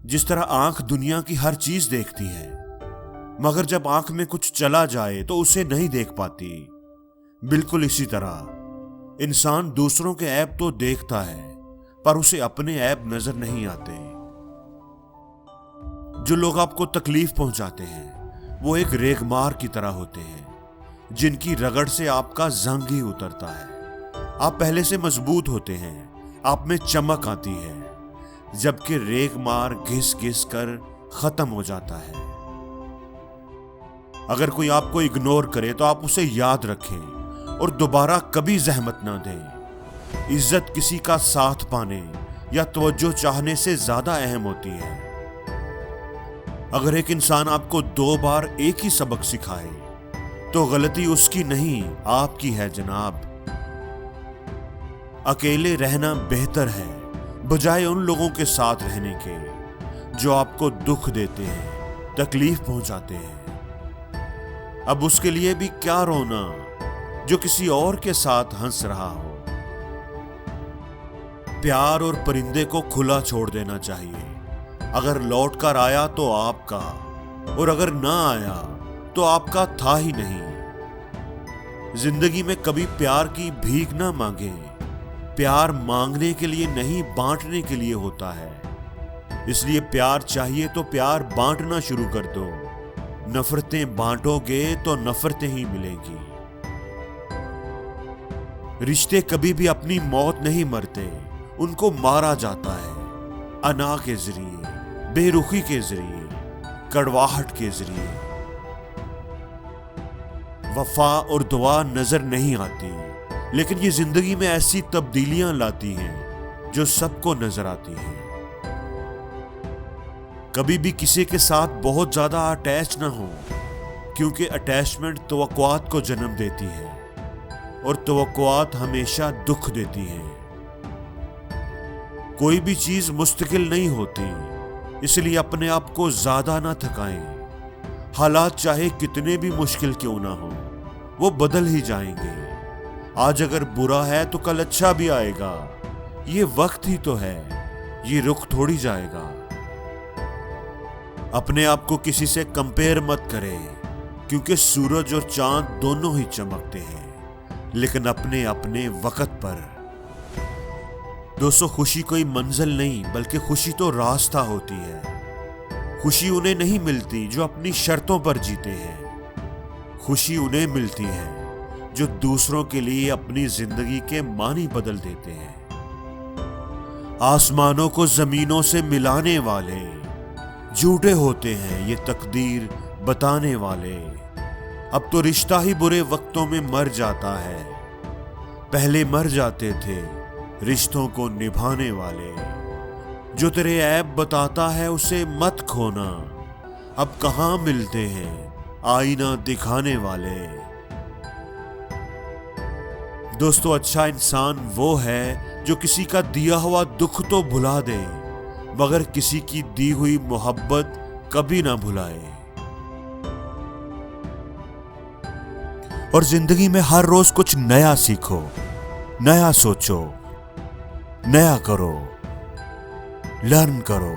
جس طرح آنکھ دنیا کی ہر چیز دیکھتی ہے، مگر جب آنکھ میں کچھ چلا جائے تو اسے نہیں دیکھ پاتی، بالکل اسی طرح انسان دوسروں کے عیب تو دیکھتا ہے پر اسے اپنے عیب نظر نہیں آتے۔ جو لوگ آپ کو تکلیف پہنچاتے ہیں وہ ایک ریگمار کی طرح ہوتے ہیں جن کی رگڑ سے آپ کا زنگ ہی اترتا ہے۔ آپ پہلے سے مضبوط ہوتے ہیں، آپ میں چمک آتی ہے، جبکہ ریگمار گھس گھس کر ختم ہو جاتا ہے۔ اگر کوئی آپ کو اگنور کرے تو آپ اسے یاد رکھیں اور دوبارہ کبھی زحمت نہ دیں۔ عزت کسی کا ساتھ پانے یا توجہ چاہنے سے زیادہ اہم ہوتی ہے۔ اگر ایک انسان آپ کو 2 بار ایک ہی سبق سکھائے تو غلطی اس کی نہیں، آپ کی ہے جناب۔ اکیلے رہنا بہتر ہے بجائے ان لوگوں کے ساتھ رہنے کے جو آپ کو دکھ دیتے ہیں، تکلیف پہنچاتے ہیں۔ اب اس کے لیے بھی کیا رونا جو کسی اور کے ساتھ ہنس رہا ہو۔ پیار اور پرندے کو کھلا چھوڑ دینا چاہیے، اگر لوٹ کر آیا تو آپ کا، اور اگر نہ آیا تو آپ کا تھا ہی نہیں۔ زندگی میں کبھی پیار کی بھیک نہ مانگیں، پیار مانگنے کے لیے نہیں بانٹنے کے لیے ہوتا ہے۔ اس لیے پیار چاہیے تو پیار بانٹنا شروع کر دو، نفرتیں بانٹو گے تو نفرتیں ہی ملیں گی۔ رشتے کبھی بھی اپنی موت نہیں مرتے، ان کو مارا جاتا ہے، انا کے ذریعے، بے رخی کے ذریعے، کڑواہٹ کے ذریعے۔ وفا اور دعا نظر نہیں آتی، لیکن یہ زندگی میں ایسی تبدیلیاں لاتی ہیں جو سب کو نظر آتی ہیں۔ کبھی بھی کسی کے ساتھ بہت زیادہ اٹیچ نہ ہو، کیونکہ اٹیچمنٹ توقعات کو جنم دیتی ہے اور توقعات ہمیشہ دکھ دیتی ہیں۔ کوئی بھی چیز مستقل نہیں ہوتی، اس لیے اپنے آپ کو زیادہ نہ تھکائیں۔ حالات چاہے کتنے بھی مشکل کیوں نہ ہو، وہ بدل ہی جائیں گے۔ آج اگر برا ہے تو کل اچھا بھی آئے گا، یہ وقت ہی تو ہے، یہ رک تھوڑی جائے گا۔ اپنے آپ کو کسی سے کمپیئر مت کریں، کیونکہ سورج اور چاند دونوں ہی چمکتے ہیں، لیکن اپنے اپنے وقت پر۔ دوستو، خوشی کوئی منزل نہیں بلکہ خوشی تو راستہ ہوتی ہے۔ خوشی انہیں نہیں ملتی جو اپنی شرطوں پر جیتے ہیں، خوشی انہیں ملتی ہے جو دوسروں کے لیے اپنی زندگی کے معنی بدل دیتے ہیں۔ آسمانوں کو زمینوں سے ملانے والے جھوٹے ہوتے ہیں یہ تقدیر بتانے والے۔ اب تو رشتہ ہی برے وقتوں میں مر جاتا ہے، پہلے مر جاتے تھے رشتوں کو نبھانے والے۔ جو تیرے عیب بتاتا ہے اسے مت کھونا، اب کہاں ملتے ہیں آئینہ دکھانے والے۔ دوستو، اچھا انسان وہ ہے جو کسی کا دیا ہوا دکھ تو بھلا دے، مگر کسی کی دی ہوئی محبت کبھی نہ بھلائے۔ اور زندگی میں ہر روز کچھ نیا سیکھو، نیا سوچو، نیا کرو، لرن کرو۔